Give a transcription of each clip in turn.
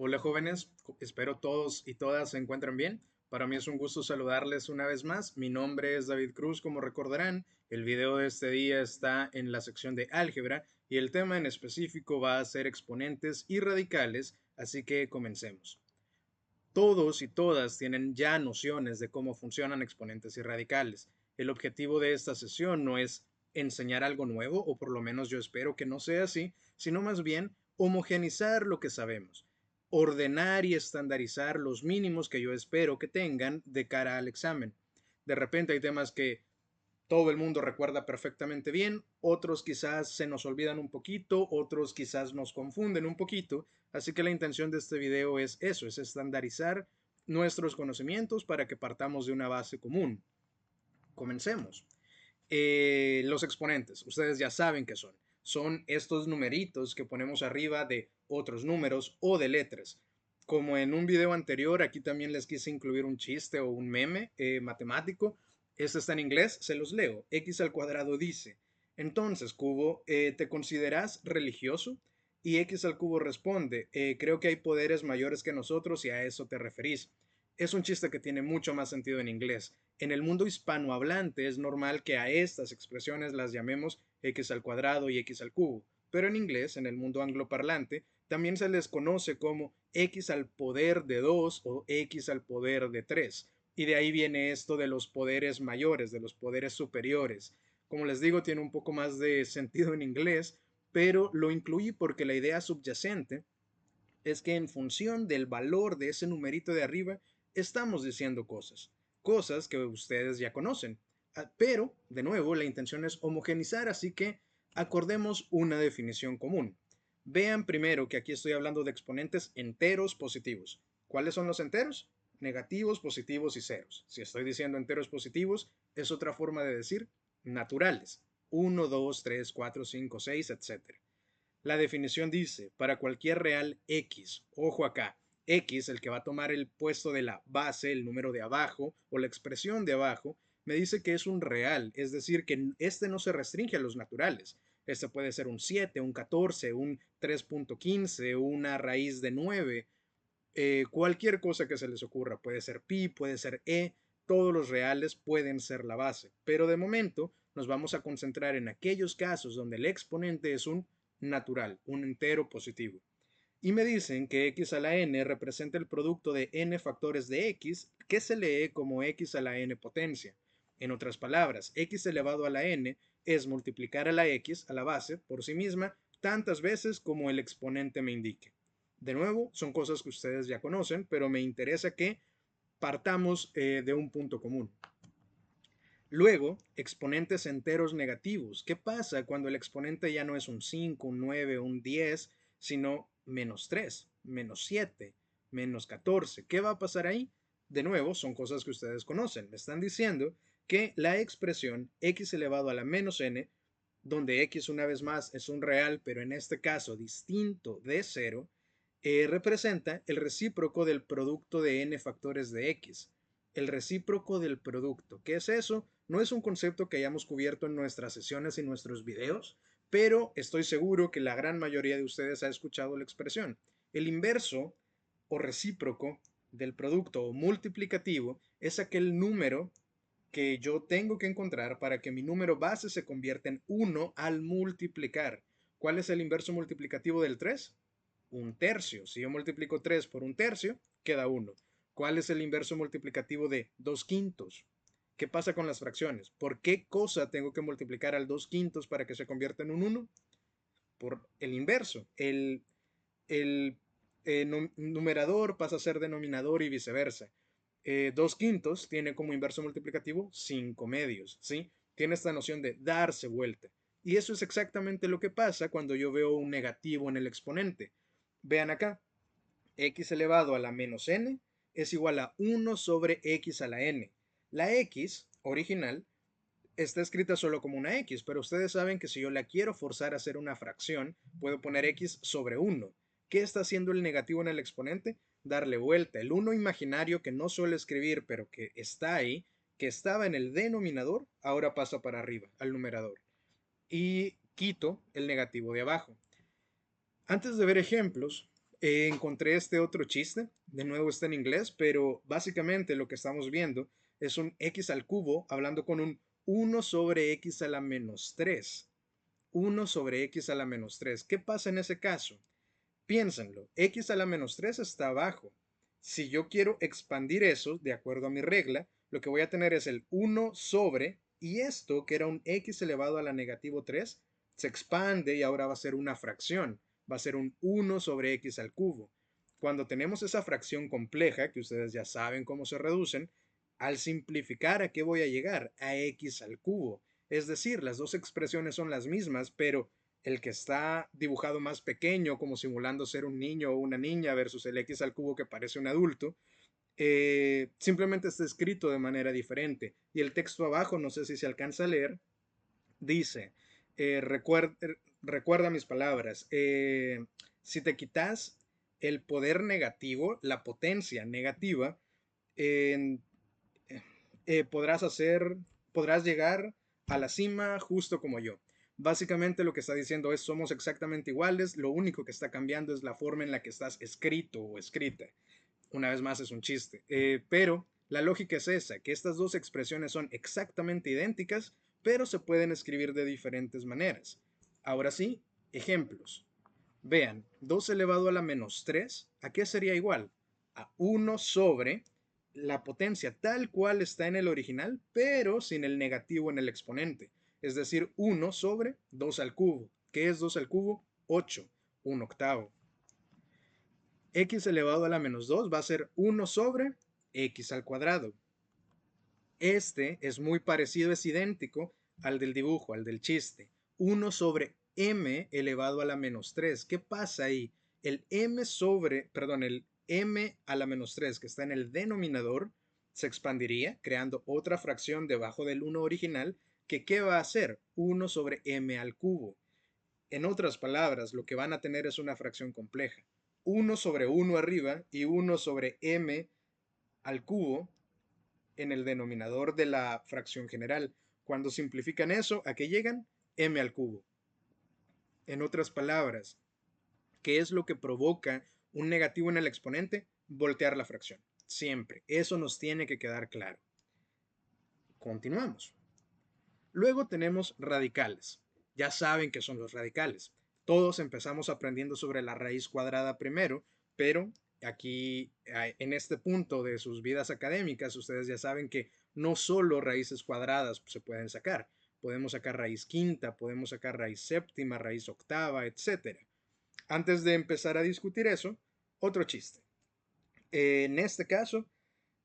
Hola jóvenes, espero todos y todas se encuentren bien. Para mí es un gusto saludarles una vez más. Mi nombre es David Cruz, como recordarán. El video de este día está en la sección de álgebra y el tema en específico va a ser exponentes y radicales, así que comencemos. Todos y todas tienen ya nociones de cómo funcionan exponentes y radicales. El objetivo de esta sesión no es enseñar algo nuevo, o por lo menos yo espero que no sea así, sino más bien homogenizar lo que sabemos, ordenar y estandarizar los mínimos que yo espero que tengan de cara al examen. De repente hay temas que todo el mundo recuerda perfectamente bien, otros quizás se nos olvidan un poquito, otros quizás nos confunden un poquito, así que la intención de este video es eso, es estandarizar nuestros conocimientos para que partamos de una base común. Comencemos. Los exponentes, ustedes ya saben qué son. Son estos numeritos que ponemos arriba de otros números o de letras. Como en un video anterior, aquí también les quise incluir un chiste o un meme matemático. Este está en inglés, se los leo. X al cuadrado dice, entonces, cubo, ¿te consideras religioso? Y X al cubo responde, creo que hay poderes mayores que nosotros y a eso te referís. Es un chiste que tiene mucho más sentido en inglés. En el mundo hispanohablante es normal que a estas expresiones las llamemos x al cuadrado y x al cubo, pero en inglés, en el mundo angloparlante, también se les conoce como x al poder de 2 o x al poder de 3. Y de ahí viene esto de los poderes mayores, de los poderes superiores. Como les digo, tiene un poco más de sentido en inglés, pero lo incluí porque la idea subyacente es que en función del valor de ese numerito de arriba, estamos diciendo cosas, cosas que ustedes ya conocen. Pero, de nuevo, la intención es homogenizar, así que acordemos una definición común. Vean primero que aquí estoy hablando de exponentes enteros positivos. ¿Cuáles son los enteros? Negativos, positivos y ceros. Si estoy diciendo enteros positivos, es otra forma de decir naturales. 1, 2, 3, 4, 5, 6, etc. La definición dice, para cualquier real X, ojo acá, X, el que va a tomar el puesto de la base, el número de abajo o la expresión de abajo, me dice que es un real, es decir, que este no se restringe a los naturales. Este puede ser un 7, un 14, un 3.15, una raíz de 9, cualquier cosa que se les ocurra. Puede ser pi, puede ser e, todos los reales pueden ser la base. Pero de momento nos vamos a concentrar en aquellos casos donde el exponente es un natural, un entero positivo. Y me dicen que x a la n representa el producto de n factores de x que se lee como x a la n potencia. En otras palabras, x elevado a la n es multiplicar a la x a la base por sí misma tantas veces como el exponente me indique. De nuevo, son cosas que ustedes ya conocen, pero me interesa que partamos de un punto común. Luego, exponentes enteros negativos. ¿Qué pasa cuando el exponente ya no es un 5, un 9, un 10, sino menos 3, menos 7, menos 14? ¿Qué va a pasar ahí? De nuevo, son cosas que ustedes conocen. Me están diciendo que la expresión x elevado a la menos n, donde x una vez más es un real, pero en este caso distinto de 0, representa el recíproco del producto de n factores de x. El recíproco del producto. ¿Qué es eso? No es un concepto que hayamos cubierto en nuestras sesiones y nuestros videos, pero estoy seguro que la gran mayoría de ustedes ha escuchado la expresión. El inverso o recíproco del producto o multiplicativo es aquel número que yo tengo que encontrar para que mi número base se convierta en 1 al multiplicar. ¿Cuál es el inverso multiplicativo del 3? Un tercio. Si yo multiplico 3 por un tercio, queda 1. ¿Cuál es el inverso multiplicativo de 2 quintos? ¿Qué pasa con las fracciones? ¿Por qué cosa tengo que multiplicar al 2 quintos para que se convierta en un 1? Por el inverso. El numerador pasa a ser denominador y viceversa. 2 quintos tiene como inverso multiplicativo 5 medios, ¿sí? Tiene esta noción de darse vuelta. Y eso es exactamente lo que pasa cuando yo veo un negativo en el exponente. Vean acá, x elevado a la menos n es igual a 1 sobre x a la n. La x original está escrita solo como una x, pero ustedes saben que si yo la quiero forzar a hacer una fracción, puedo poner x sobre 1. ¿Qué está haciendo el negativo en el exponente? Darle vuelta. El 1 imaginario que no suele escribir, pero que está ahí, que estaba en el denominador, ahora pasa para arriba, al numerador. Y quito el negativo de abajo. Antes de ver ejemplos, Encontré este otro chiste, de nuevo está en inglés, pero básicamente lo que estamos viendo es un x al cubo hablando con un 1 sobre x⁻3. 1 sobre x⁻3. ¿Qué pasa en ese caso? Piénsenlo, x⁻3 está abajo. Si yo quiero expandir eso, de acuerdo a mi regla, lo que voy a tener es el 1 sobre, y esto, que era un x elevado a la negativo 3, se expande y ahora va a ser una fracción. Va a ser un 1 sobre x al cubo. Cuando tenemos esa fracción compleja, que ustedes ya saben cómo se reducen, al simplificar, ¿a qué voy a llegar? A x al cubo. Es decir, las dos expresiones son las mismas, pero el que está dibujado más pequeño, como simulando ser un niño o una niña, versus el x al cubo que parece un adulto, simplemente está escrito de manera diferente. Y el texto abajo, no sé si se alcanza a leer, dice, recuerda mis palabras, si te quitas el poder negativo, la potencia negativa, eh, podrás podrás llegar a la cima justo como yo. Básicamente lo que está diciendo es somos exactamente iguales, lo único que está cambiando es la forma en la que estás escrito o escrita. Una vez más es un chiste, pero la lógica es esa, que estas dos expresiones son exactamente idénticas, pero se pueden escribir de diferentes maneras. Ahora sí, ejemplos. Vean, 2 elevado a la menos 3, ¿a qué sería igual? A 1 sobre la potencia tal cual está en el original, pero sin el negativo en el exponente. Es decir, 1 sobre 2 al cubo. ¿Qué es 2 al cubo? 8, un octavo. X elevado a la menos 2 va a ser 1 sobre x al cuadrado. Este es muy parecido, es idéntico al del dibujo, al del chiste. 1 sobre m elevado a la menos 3. ¿Qué pasa ahí? El m a la menos 3 que está en el denominador se expandiría creando otra fracción debajo del 1 original que ¿qué va a hacer? 1 sobre m al cubo. En otras palabras, lo que van a tener es una fracción compleja. 1 sobre 1 arriba y 1 sobre m al cubo en el denominador de la fracción general. Cuando simplifican eso, ¿a qué llegan? M al cubo. En otras palabras, ¿qué es lo que provoca un negativo en el exponente? Voltear la fracción. Siempre. Eso nos tiene que quedar claro. Continuamos. Luego tenemos radicales. Ya saben qué son los radicales. Todos empezamos aprendiendo sobre la raíz cuadrada primero, pero aquí en este punto de sus vidas académicas ustedes ya saben que no solo raíces cuadradas se pueden sacar. Podemos sacar raíz quinta, podemos sacar raíz séptima, raíz octava, etc. Antes de empezar a discutir eso, otro chiste. En este caso,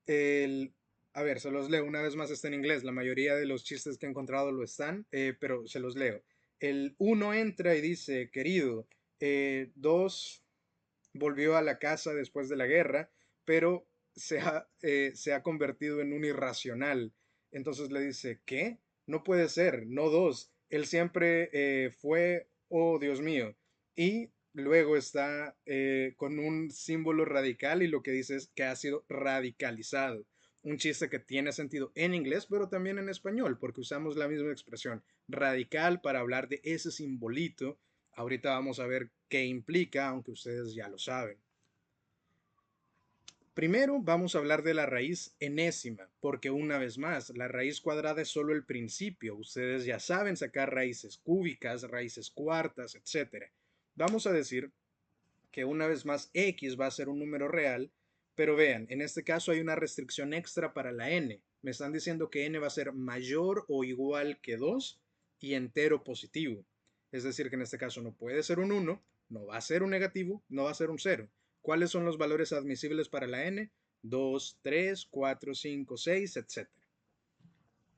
el, a ver, se los leo una vez más, está en inglés. La mayoría de los chistes que he encontrado lo están, pero se los leo. El uno entra y dice, querido, dos volvió a la casa después de la guerra, pero se ha convertido en un irracional. Entonces le dice, ¿qué? No puede ser, no dos. Él siempre fue, oh Dios mío. Y luego está con un símbolo radical y lo que dice es que ha sido radicalizado. Un chiste que tiene sentido en inglés, pero también en español, porque usamos la misma expresión radical para hablar de ese simbolito. Ahorita vamos a ver qué implica, aunque ustedes ya lo saben. Primero vamos a hablar de la raíz enésima, porque una vez más, la raíz cuadrada es solo el principio. Ustedes ya saben sacar raíces cúbicas, raíces cuartas, etc. Vamos a decir que una vez más x va a ser un número real, pero vean, en este caso hay una restricción extra para la n. Me están diciendo que n va a ser mayor o igual que 2 y entero positivo. Es decir, que en este caso no puede ser un 1, no va a ser un negativo, no va a ser un 0. ¿Cuáles son los valores admisibles para la n? 2, 3, 4, 5, 6, etc.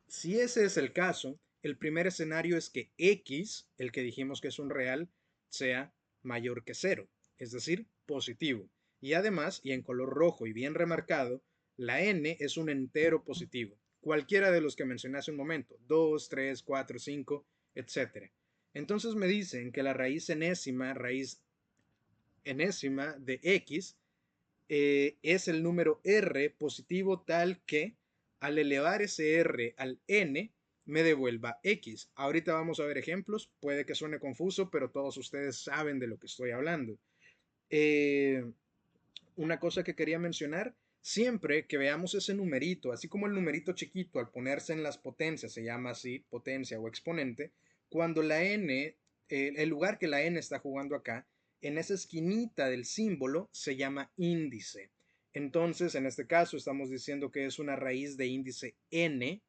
Si ese es el caso, el primer escenario es que x, el que dijimos que es un real, sea mayor que 0, es decir, positivo. Y además, y en color rojo y bien remarcado, la n es un entero positivo, cualquiera de los que mencioné hace un momento, 2, 3, 4, 5, etc. Entonces me dicen que la raíz enésima de x es el número r positivo tal que al elevar ese r al n me devuelva x. Ahorita vamos a ver ejemplos, puede que suene confuso, pero todos ustedes saben de lo que estoy hablando. Eh, una cosa que quería mencionar, siempre que veamos ese numerito, así como el numerito chiquito al ponerse en las potencias se llama así, potencia o exponente, cuando la n, el lugar que la n está jugando acá, en esa esquinita del símbolo se llama índice. Entonces, en este caso estamos diciendo que es una raíz de índice n,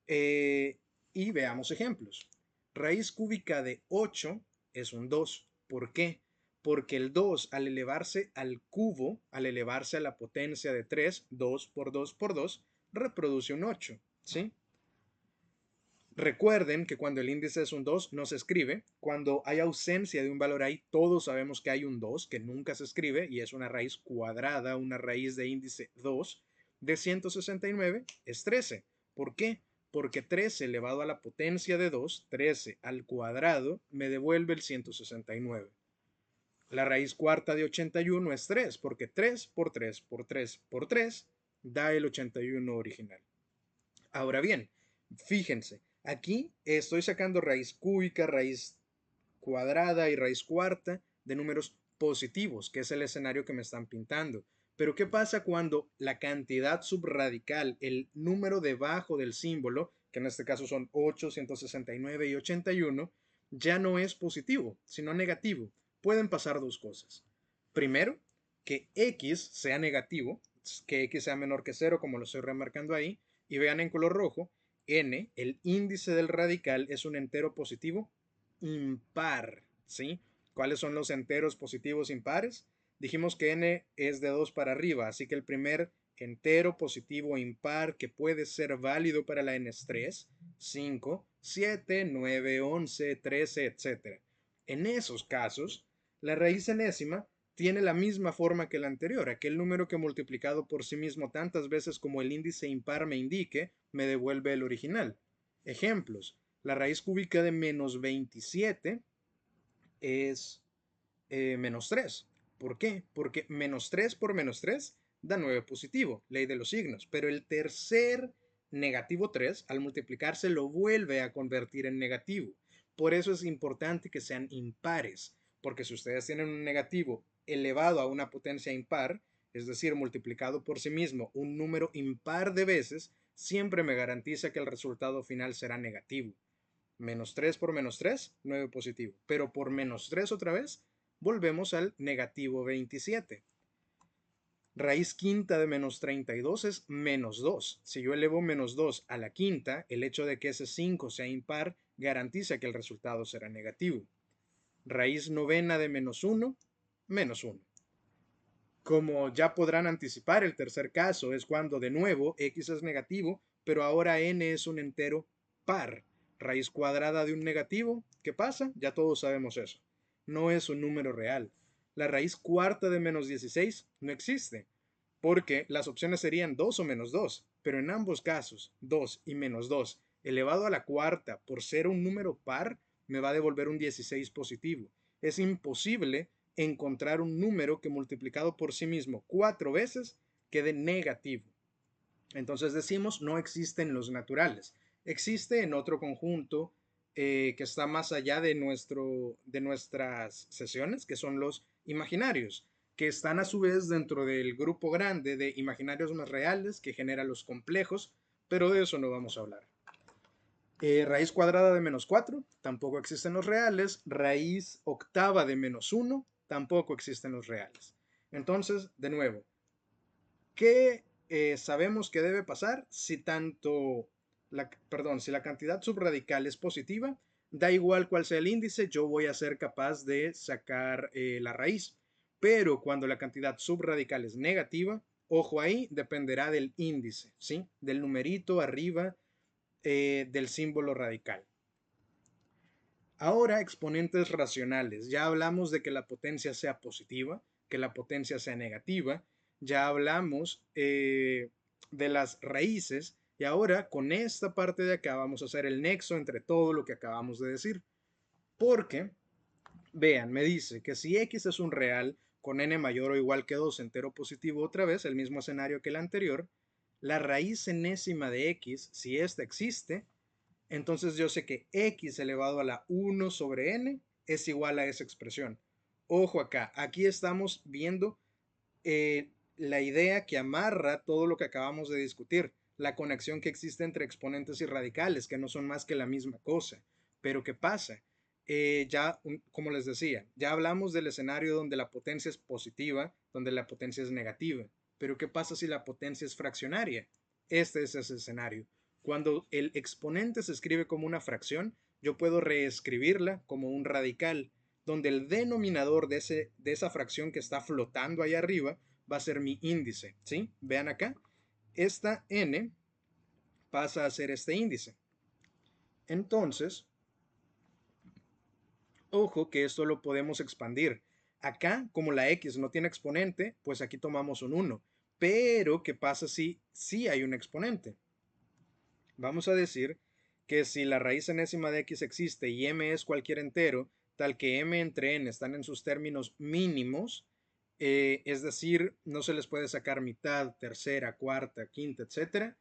eh, y veamos ejemplos. Raíz cúbica de 8 es un 2. ¿Por qué? Porque el 2 al elevarse al cubo, al elevarse a la potencia de 3, 2 por 2 por 2, reproduce un 8. ¿Sí? Recuerden que cuando el índice es un 2 no se escribe. Cuando hay ausencia de un valor ahí, todos sabemos que hay un 2 que nunca se escribe y es una raíz cuadrada, una raíz de índice 2 de 169 es 13. ¿Por qué? Porque 13 elevado a la potencia de 2, 13 al cuadrado, me devuelve el 169. La raíz cuarta de 81 es 3, porque 3 por 3 por 3 por 3 da el 81 original. Ahora bien, fíjense, aquí estoy sacando raíz cúbica, raíz cuadrada y raíz cuarta de números positivos, que es el escenario que me están pintando. Pero ¿qué pasa cuando la cantidad subradical, el número debajo del símbolo, que en este caso son 8, 169 y 81, ya no es positivo, sino negativo? Pueden pasar dos cosas. Primero, que x sea negativo, que x sea menor que 0, como lo estoy remarcando ahí, y vean en color rojo, n, el índice del radical, es un entero positivo impar, ¿sí? ¿Cuáles son los enteros positivos impares? Dijimos que n es de 2 para arriba, así que el primer entero positivo impar que puede ser válido para la n es 3, 5, 7, 9, 11, 13, etc. En esos casos, la raíz enésima tiene la misma forma que la anterior, aquel número que multiplicado por sí mismo tantas veces como el índice impar me indique, me devuelve el original. Ejemplos: la raíz cúbica de menos 27 es menos 3. ¿Por qué? Porque menos 3 por menos 3 da 9 positivo, ley de los signos. Pero el tercer negativo 3, al multiplicarse, lo vuelve a convertir en negativo. Por eso es importante que sean impares, porque si ustedes tienen un negativo elevado a una potencia impar, es decir, multiplicado por sí mismo un número impar de veces, siempre me garantiza que el resultado final será negativo. Menos 3 por menos 3, 9 positivo. Pero por menos 3 otra vez, volvemos al negativo 27. Raíz quinta de menos 32 es menos 2. Si yo elevo menos 2 a la quinta, el hecho de que ese 5 sea impar garantiza que el resultado será negativo. Raíz novena de menos 1, menos 1. Como ya podrán anticipar, el tercer caso es cuando de nuevo x es negativo, pero ahora n es un entero par. Raíz cuadrada de un negativo, ¿qué pasa? Ya todos sabemos eso. No es un número real. La raíz cuarta de menos 16 no existe, porque las opciones serían 2 o menos 2, pero en ambos casos, 2 y menos 2 elevado a la cuarta por ser un número par, me va a devolver un 16 positivo. Es imposible encontrar un número que multiplicado por sí mismo 4 veces quede negativo. Entonces decimos, no existen los naturales. Existe en otro conjunto que está más allá de nuestras sesiones, que son los imaginarios, que están a su vez dentro del grupo grande de imaginarios más reales que genera los complejos, pero de eso no vamos a hablar. Raíz cuadrada de menos 4, tampoco existen los reales. Raíz octava de menos 1, tampoco existen los reales. Entonces, de nuevo, ¿qué sabemos que debe pasar si si la cantidad subradical es positiva? Da igual cuál sea el índice, yo voy a ser capaz de sacar la raíz. Pero cuando la cantidad subradical es negativa, ojo ahí, dependerá del índice, ¿sí? Del numerito arriba del símbolo radical. Ahora, exponentes racionales. Ya hablamos de que la potencia sea positiva, que la potencia sea negativa. Ya hablamos de las raíces. Y ahora, con esta parte de acá, vamos a hacer el nexo entre todo lo que acabamos de decir. Porque, vean, me dice que si x es un real con n mayor o igual que 2 entero positivo otra vez, el mismo escenario que el anterior, la raíz enésima de x, si esta existe, entonces yo sé que x elevado a la 1 sobre n es igual a esa expresión. Ojo acá, aquí estamos viendo la idea que amarra todo lo que acabamos de discutir, la conexión que existe entre exponentes y radicales, que no son más que la misma cosa. Pero ¿qué pasa? Como les decía, ya hablamos del escenario donde la potencia es positiva, donde la potencia es negativa. Pero ¿qué pasa si la potencia es fraccionaria? Este es ese escenario. Cuando el exponente se escribe como una fracción, yo puedo reescribirla como un radical, donde el denominador de esa fracción que está flotando ahí arriba va a ser mi índice, ¿sí? Vean acá, esta n pasa a ser este índice. Entonces, ojo que esto lo podemos expandir. Acá, como la x no tiene exponente, pues aquí tomamos un 1. Pero, ¿qué pasa si sí hay un exponente? Vamos a decir que si la raíz enésima de x existe y m es cualquier entero, tal que m entre n están en sus términos mínimos, es decir, no se les puede sacar mitad, tercera, cuarta, quinta, etcétera,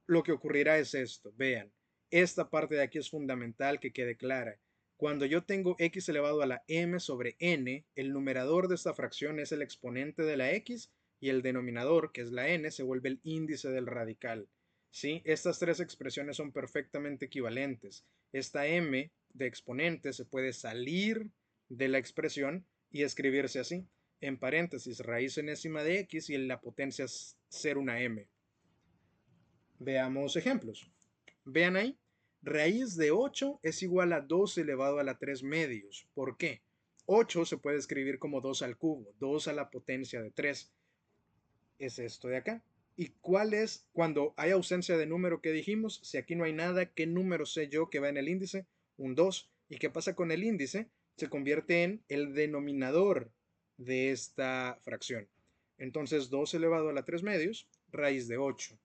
lo que ocurrirá es esto. Vean, esta parte de aquí es fundamental que quede clara. Cuando yo tengo x elevado a la m sobre n, el numerador de esta fracción es el exponente de la x y el denominador, que es la n, se vuelve el índice del radical. ¿Sí? Estas tres expresiones son perfectamente equivalentes. Esta m de exponente se puede salir de la expresión y escribirse así. En paréntesis, raíz enésima de x y la potencia es ser una m. Veamos ejemplos. Vean ahí, raíz de 8 es igual a 2 elevado a la 3 medios. ¿Por qué? 8 se puede escribir como 2 al cubo, 2 a la potencia de 3. Es esto de acá. ¿Y cuál es cuando hay ausencia de número que dijimos? Si aquí no hay nada, ¿qué número sé yo que va en el índice? Un 2. ¿Y qué pasa con el índice? Se convierte en el denominador de esta fracción. Entonces 2 elevado a la 3 medios, raíz de 8.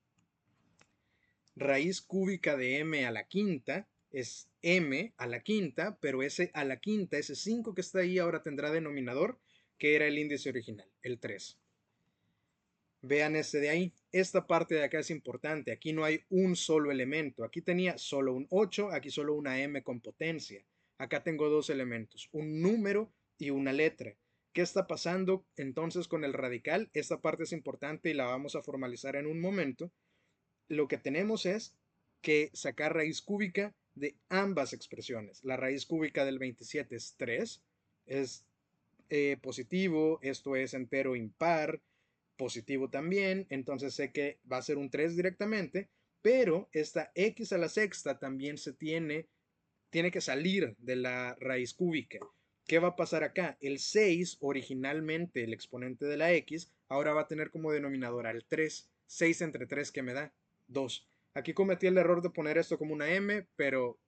Raíz cúbica de m a la quinta es m a la quinta, pero ese a la quinta, ese 5 que está ahí ahora tendrá denominador, que era el índice original, el 3. Vean este de ahí. Esta parte de acá es importante. Aquí no hay un solo elemento. Aquí tenía solo un 8, aquí solo una m con potencia. Acá tengo dos elementos, un número y una letra. ¿Qué está pasando entonces con el radical? Esta parte es importante y la vamos a formalizar en un momento. Lo que tenemos es que sacar raíz cúbica de ambas expresiones. La raíz cúbica del 27 es 3, es positivo, esto es entero impar, positivo también, entonces sé que va a ser un 3 directamente, pero esta x a la sexta también tiene que salir de la raíz cúbica. ¿Qué va a pasar acá? El 6, originalmente el exponente de la x, ahora va a tener como denominador al 3. 6 entre 3 que me da 2. Aquí cometí el error de poner esto como una m, pero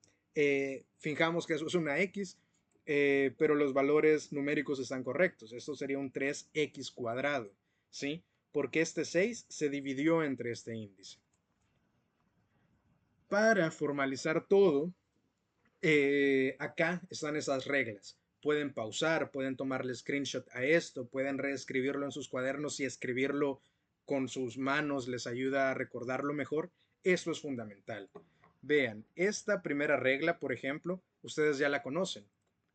fijamos que eso es una x, pero los valores numéricos están correctos. Esto sería un 3x cuadrado, ¿sí? Porque este 6 se dividió entre este índice. Para formalizar todo, acá están esas reglas. Pueden pausar, pueden tomarle screenshot a esto, pueden reescribirlo en sus cuadernos y escribirlo con sus manos les ayuda a recordarlo mejor. Eso es fundamental. Vean, esta primera regla, por ejemplo, ustedes ya la conocen.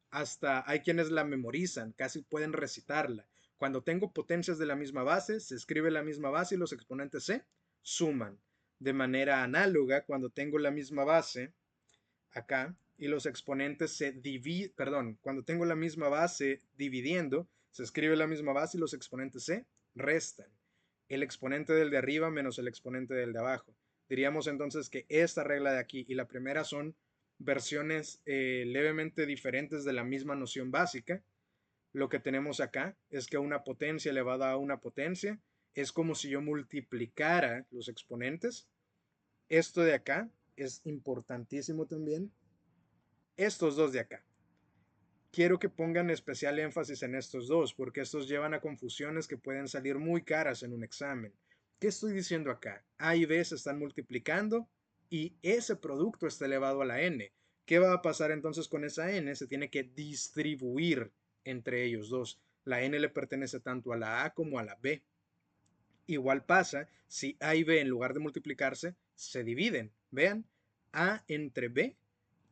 Hasta hay quienes la memorizan, casi pueden recitarla. Cuando tengo potencias de la misma base, se escribe la misma base y los exponentes se suman. De manera análoga, cuando tengo la misma base, acá, y los exponentes se dividen, perdón, cuando tengo la misma base dividiendo, se escribe la misma base y los exponentes se restan. El exponente del de arriba menos el exponente del de abajo. Diríamos entonces que esta regla de aquí y la primera son versiones levemente diferentes de la misma noción básica. Lo que tenemos acá es que una potencia elevada a una potencia es como si yo multiplicara los exponentes. Esto de acá es importantísimo también. Estos dos de acá. Quiero que pongan especial énfasis en estos dos, porque estos llevan a confusiones que pueden salir muy caras en un examen. ¿Qué estoy diciendo acá? A y B se están multiplicando y ese producto está elevado a la n. ¿Qué va a pasar entonces con esa n? Se tiene que distribuir entre ellos dos. La n le pertenece tanto a la a como a la b. Igual pasa si a y b en lugar de multiplicarse se dividen. Vean, a entre b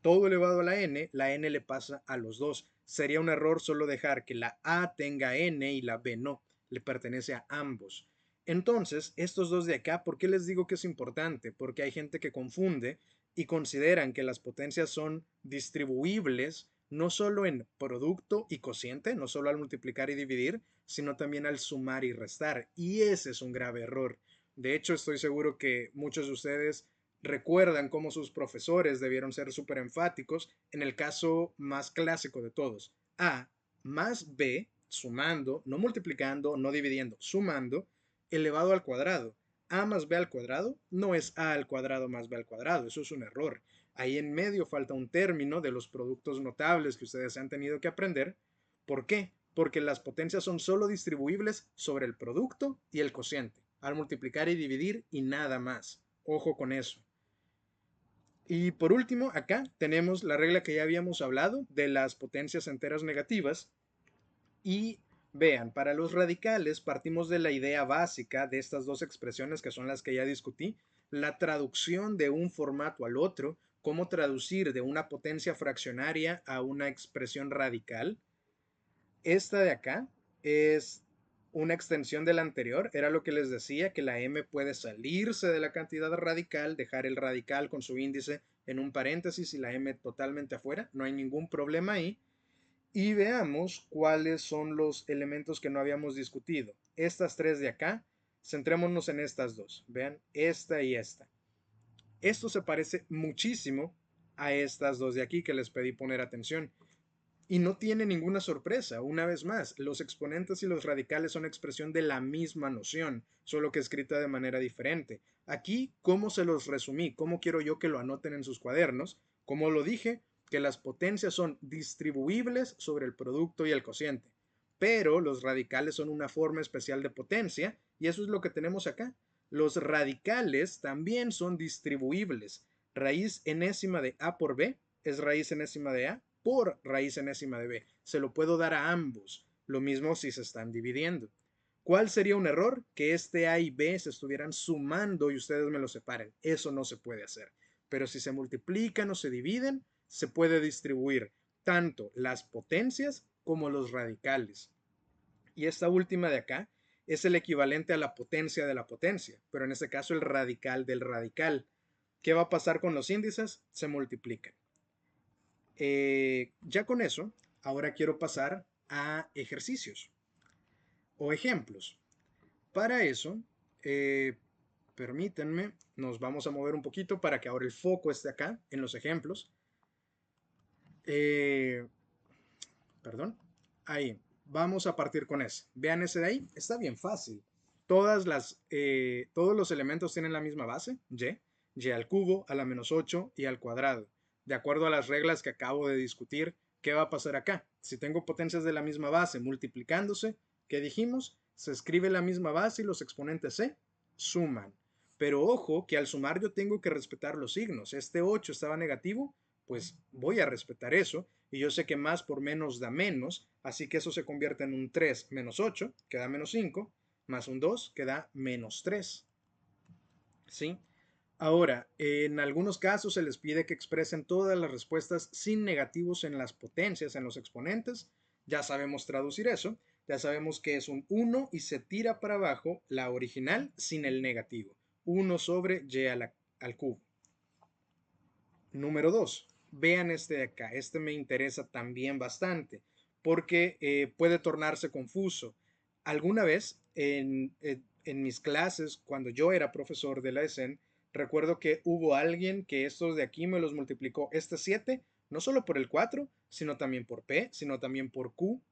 todo elevado a la n le pasa a los dos. Sería un error solo dejar que la A tenga n y la B no, le pertenece a ambos. Entonces, estos dos de acá, ¿por qué les digo que es importante? Porque hay gente que confunde y consideran que las potencias son distribuibles no solo en producto y cociente, no solo al multiplicar y dividir, sino también al sumar y restar. Y ese es un grave error. De hecho, estoy seguro que muchos de ustedes recuerdan cómo sus profesores debieron ser súper enfáticos en el caso más clásico de todos. A más B, sumando, no multiplicando, no dividiendo, sumando, elevado al cuadrado. A más B al cuadrado no es A al cuadrado más B al cuadrado, eso es un error. Ahí en medio falta un término de los productos notables que ustedes han tenido que aprender. ¿Por qué? Porque las potencias son solo distribuibles sobre el producto y el cociente, al multiplicar y dividir y nada más. Ojo con eso. Y por último, acá tenemos la regla que ya habíamos hablado de las potencias enteras negativas. Y vean, para los radicales partimos de la idea básica de estas dos expresiones que son las que ya discutí, la traducción de un formato al otro, cómo traducir de una potencia fraccionaria a una expresión radical. Esta de acá es una extensión de la anterior, era lo que les decía, que la m puede salirse de la cantidad radical, dejar el radical con su índice en un paréntesis y la m totalmente afuera, no hay ningún problema ahí. Y veamos cuáles son los elementos que no habíamos discutido. Estas tres de acá, centrémonos en estas dos. Vean, esta y esta. Esto se parece muchísimo a estas dos de aquí que les pedí poner atención. Y no tiene ninguna sorpresa. Una vez más, los exponentes y los radicales son expresión de la misma noción, solo que escrita de manera diferente. Aquí, ¿cómo se los resumí? ¿Cómo quiero yo que lo anoten en sus cuadernos? Como lo dije, que las potencias son distribuibles sobre el producto y el cociente. Pero los radicales son una forma especial de potencia y eso es lo que tenemos acá. Los radicales también son distribuibles. Raíz enésima de A por B es raíz enésima de A por raíz enésima de B. Se lo puedo dar a ambos. Lo mismo si se están dividiendo. ¿Cuál sería un error? Que este A y B se estuvieran sumando y ustedes me lo separen. Eso no se puede hacer. Pero si se multiplican o se dividen, se puede distribuir tanto las potencias como los radicales. Y esta última de acá es el equivalente a la potencia de la potencia, pero en este caso el radical del radical. ¿Qué va a pasar con los índices? Se multiplican. Ya con eso, ahora quiero pasar a ejercicios o ejemplos. Para eso, permítanme, nos vamos a mover un poquito para que ahora el foco esté acá en los ejemplos. Eh, Perdón, ahí, vamos a partir con ese. Vean ese de ahí, está bien fácil. Todos los elementos tienen la misma base, y al cubo, a la menos 8 y al cuadrado. De acuerdo a las reglas que acabo de discutir, ¿qué va a pasar acá? Si tengo potencias de la misma base multiplicándose, ¿qué dijimos? Se escribe la misma base y los exponentes se suman. Pero ojo que al sumar yo tengo que respetar los signos. Este 8 estaba negativo, pues voy a respetar eso. Y yo sé que más por menos da menos, así que eso se convierte en un 3 menos 8, que da menos 5, más un 2, que da menos 3. ¿Sí? Ahora, en algunos casos se les pide que expresen todas las respuestas sin negativos en las potencias, en los exponentes. Ya sabemos traducir eso. Ya sabemos que es un 1 y se tira para abajo la original sin el negativo. 1 sobre y al cubo. Número 2. Vean este de acá. Este me interesa también bastante porque puede tornarse confuso. Alguna vez en mis clases, cuando yo era profesor de la ESEN, recuerdo que hubo alguien que estos de aquí me los multiplicó. Este 7, no solo por el 4, sino también por P, sino también por Q.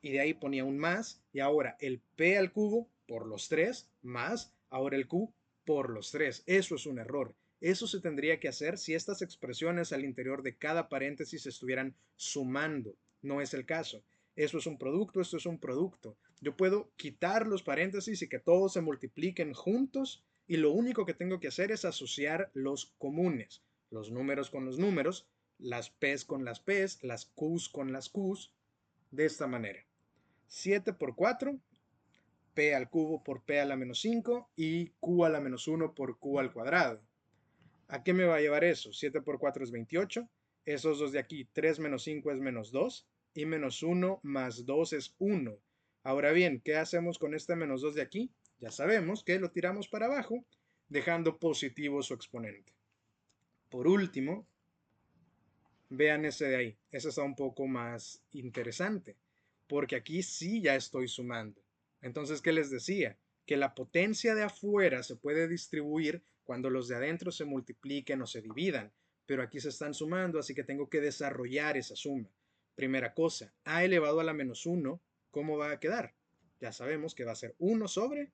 Y de ahí ponía un más. Y ahora el P al cubo por los 3 más. Ahora el Q por los 3. Eso es un error. Eso se tendría que hacer si estas expresiones al interior de cada paréntesis estuvieran sumando. No es el caso. Eso es un producto, esto es un producto. Yo puedo quitar los paréntesis y que todos se multipliquen juntos y lo único que tengo que hacer es asociar los comunes, los números con los números, las P's con las P's, las Q's con las Q's, de esta manera. 7 por 4, P al cubo por P a la menos 5 y Q a la menos 1 por Q al cuadrado. ¿A qué me va a llevar eso? 7 por 4 es 28. Esos dos de aquí, 3 menos 5 es menos 2. y menos 1 más 2 es 1. Ahora bien, ¿qué hacemos con este menos 2 de aquí? Ya sabemos que lo tiramos para abajo, dejando positivo su exponente. Por último, vean ese de ahí. Ese está un poco más interesante, porque aquí sí ya estoy sumando. Entonces, ¿qué les decía? Que la potencia de afuera se puede distribuir cuando los de adentro se multipliquen o se dividan, pero aquí se están sumando, así que tengo que desarrollar esa suma. Primera cosa, a elevado a la menos 1, ¿cómo va a quedar? Ya sabemos que va a ser 1 sobre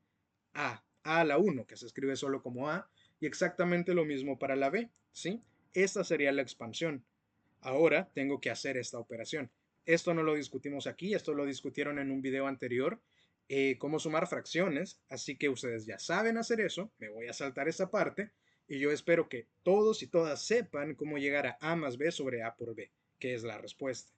a la 1, que se escribe solo como a, y exactamente lo mismo para la b, ¿sí? Esta sería la expansión. Ahora tengo que hacer esta operación. Esto no lo discutimos aquí, esto lo discutieron en un video anterior, cómo sumar fracciones, así que ustedes ya saben hacer eso, me voy a saltar esa parte y yo espero que todos y todas sepan cómo llegar a más b sobre a por b, que es la respuesta.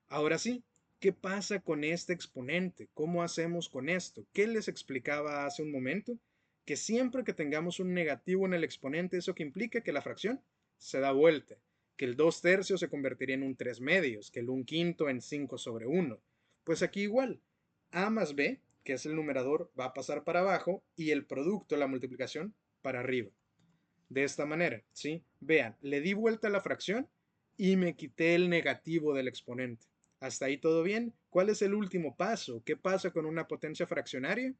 Ahora sí, ¿qué pasa con este exponente? ¿Cómo hacemos con esto? ¿Qué les explicaba hace un momento? Que siempre que tengamos un negativo en el exponente, eso que implica que la fracción se da vuelta, que el 2 tercios se convertiría en un 3 medios, que el 1 quinto en 5 sobre 1. Pues aquí igual, a más b, que es el numerador, va a pasar para abajo y el producto, la multiplicación, para arriba. De esta manera, ¿sí? Vean, le di vuelta a la fracción y me quité el negativo del exponente. ¿Hasta ahí todo bien? ¿Cuál es el último paso? ¿Qué pasa con una potencia fraccionaria?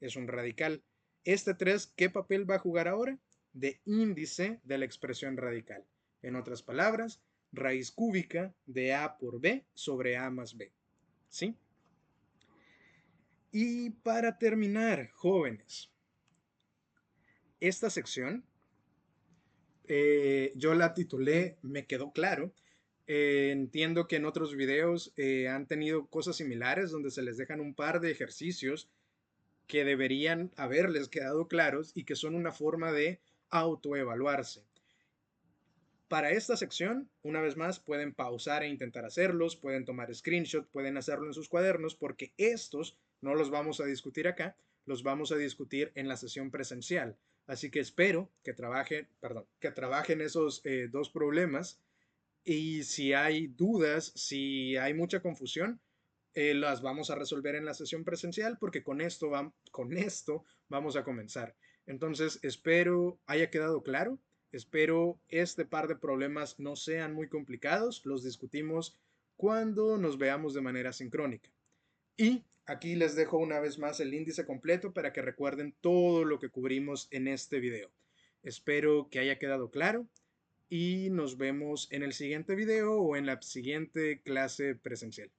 Es un radical. Este 3, ¿qué papel va a jugar ahora? De índice de la expresión radical. En otras palabras, raíz cúbica de a por b sobre a más b. ¿Sí? Y para terminar, jóvenes, esta sección yo la titulé Me quedó claro. Entiendo que en otros videos han tenido cosas similares donde se les dejan un par de ejercicios que deberían haberles quedado claros y que son una forma de autoevaluarse. Para esta sección, una vez más, pueden pausar e intentar hacerlos, pueden tomar screenshot, pueden hacerlo en sus cuadernos, porque estos no los vamos a discutir acá, los vamos a discutir en la sesión presencial. Así que espero que trabajen esos dos problemas y si hay dudas, si hay mucha confusión, las vamos a resolver en la sesión presencial porque con esto vamos a comenzar. Entonces, espero haya quedado claro. Espero este par de problemas no sean muy complicados. Los discutimos cuando nos veamos de manera sincrónica. Y aquí les dejo una vez más el índice completo para que recuerden todo lo que cubrimos en este video. Espero que haya quedado claro y nos vemos en el siguiente video o en la siguiente clase presencial.